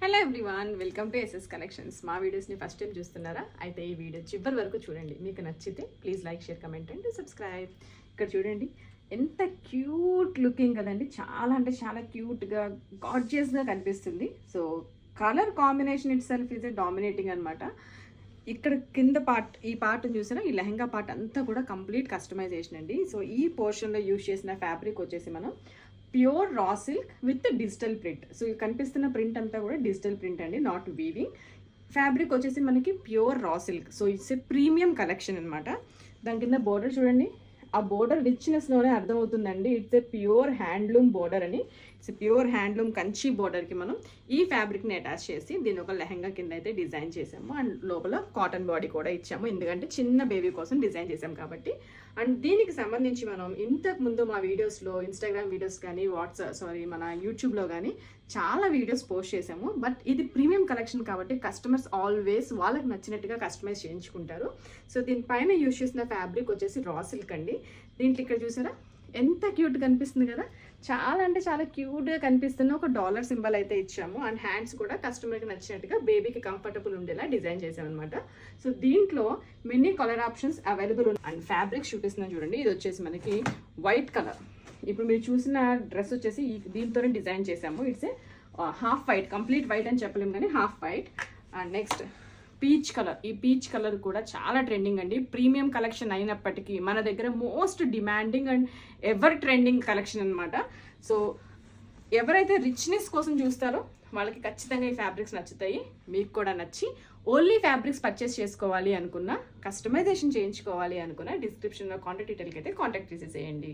Hello everyone, welcome to SS collections. మా వీడియోస్ని first time చూస్తున్నారా? అయితే ఈ వీడియో చివరి వరకు చూడండి. మీకు నచ్చితే please like, share, comment and subscribe. ఇక్కడ చూడండి, ఎంత క్యూట్ లుకింగ్ కదండి. చాలా అంటే చాలా క్యూట్గా గార్జియస్గా కనిపిస్తుంది. So colour combination it self is dominating అనమాట. ఇక్కడ కింద పార్ట్, ఈ పార్ట్ చూసినా ఈ లెహంగా పార్ట్ అంతా కూడా కంప్లీట్ కస్టమైజేషన్ అండి. సో ఈ పోర్షన్లో యూజ్ చేసిన ఫ్యాబ్రిక్ వచ్చేసి మనం pure raw silk with digital print. So కనిపిస్తున్న ప్రింట్ అంతా కూడా డిజిటల్ ప్రింట్ అండి, నాట్ వీవింగ్. ఫ్యాబ్రిక్ వచ్చేసి మనకి pure raw silk. So it's a premium collection అనమాట. దాని కింద బోర్డర్ చూడండి, ఆ బోర్డర్ రిచ్నెస్లోనే అర్థమవుతుందండి. It's a pure handloom border అని. ఇట్స్ ప్యూర్ హ్యాండ్లూమ్ కంచి బోర్డర్కి మనం ఈ ఫ్యాబ్రిక్ని అటాచ్ చేసి దీని ఒక లెహంగా కింద అయితే డిజైన్ చేసాము. అండ్ లోపల కాటన్ బాడీ కూడా ఇచ్చాము, ఎందుకంటే చిన్న బేబీ కోసం డిజైన్ చేసాం కాబట్టి. అండ్ దీనికి సంబంధించి మనం ఇంతకు ముందు మా వీడియోస్లో, ఇన్స్టాగ్రామ్ వీడియోస్ కానీ, మన యూట్యూబ్లో కానీ చాలా వీడియోస్ పోస్ట్ చేసాము. బట్ ఇది ప్రీమియం కలెక్షన్ కాబట్టి కస్టమర్స్ ఆల్వేస్ వాళ్ళకి నచ్చినట్టుగా కస్టమైజ్ చేయించుకుంటారు. సో దీనిపైన యూజ్ చేసిన ఫ్యాబ్రిక్ వచ్చేసి రా సిల్క్ అండి. దీంట్లో ఇక్కడ చూసారా ఎంత క్యూట్గా కనిపిస్తుంది కదా. చాలా అంటే చాలా క్యూట్గా కనిపిస్తున్న ఒక డాలర్ సింబల్ అయితే ఇచ్చాము. అండ్ హ్యాండ్స్ కూడా కస్టమర్కి నచ్చినట్టుగా బేబీకి కంఫర్టబుల్ ఉండేలా డిజైన్ చేసామన్నమాట. సో దీంట్లో మెనీ కలర్ ఆప్షన్స్ అవైలబుల్ ఉన్నాయి. అండ్ ఫ్యాబ్రిక్స్ చూపిస్తున్నాం చూడండి. ఇది వచ్చేసి మనకి వైట్ కలర్. ఇప్పుడు మీరు చూసిన డ్రెస్ వచ్చేసి దీంతోనే డిజైన్ చేసాము. It's a half white, complete white అని చెప్పలేము కానీ half white. And next peach colour. ఈ పీచ్ కలర్ కూడా చాలా ట్రెండింగ్ అండి. ప్రీమియం కలెక్షన్ అయినప్పటికీ మన దగ్గర most demanding and ever trending collection అనమాట. సో ఎవరైతే రిచ్నెస్ కోసం చూస్తారో వాళ్ళకి ఖచ్చితంగా ఈ ఫ్యాబ్రిక్స్ నచ్చుతాయి. మీకు కూడా నచ్చి ఓన్లీ ఫ్యాబ్రిక్స్ పర్చేస్ చేసుకోవాలి అనుకున్నా, కస్టమైజేషన్ చేయించుకోవాలి అనుకున్నా డిస్క్రిప్షన్లో కాంటాక్ట్ డీటెయిల్కి అయితే కాంటాక్ట్ చేసేసేయండి.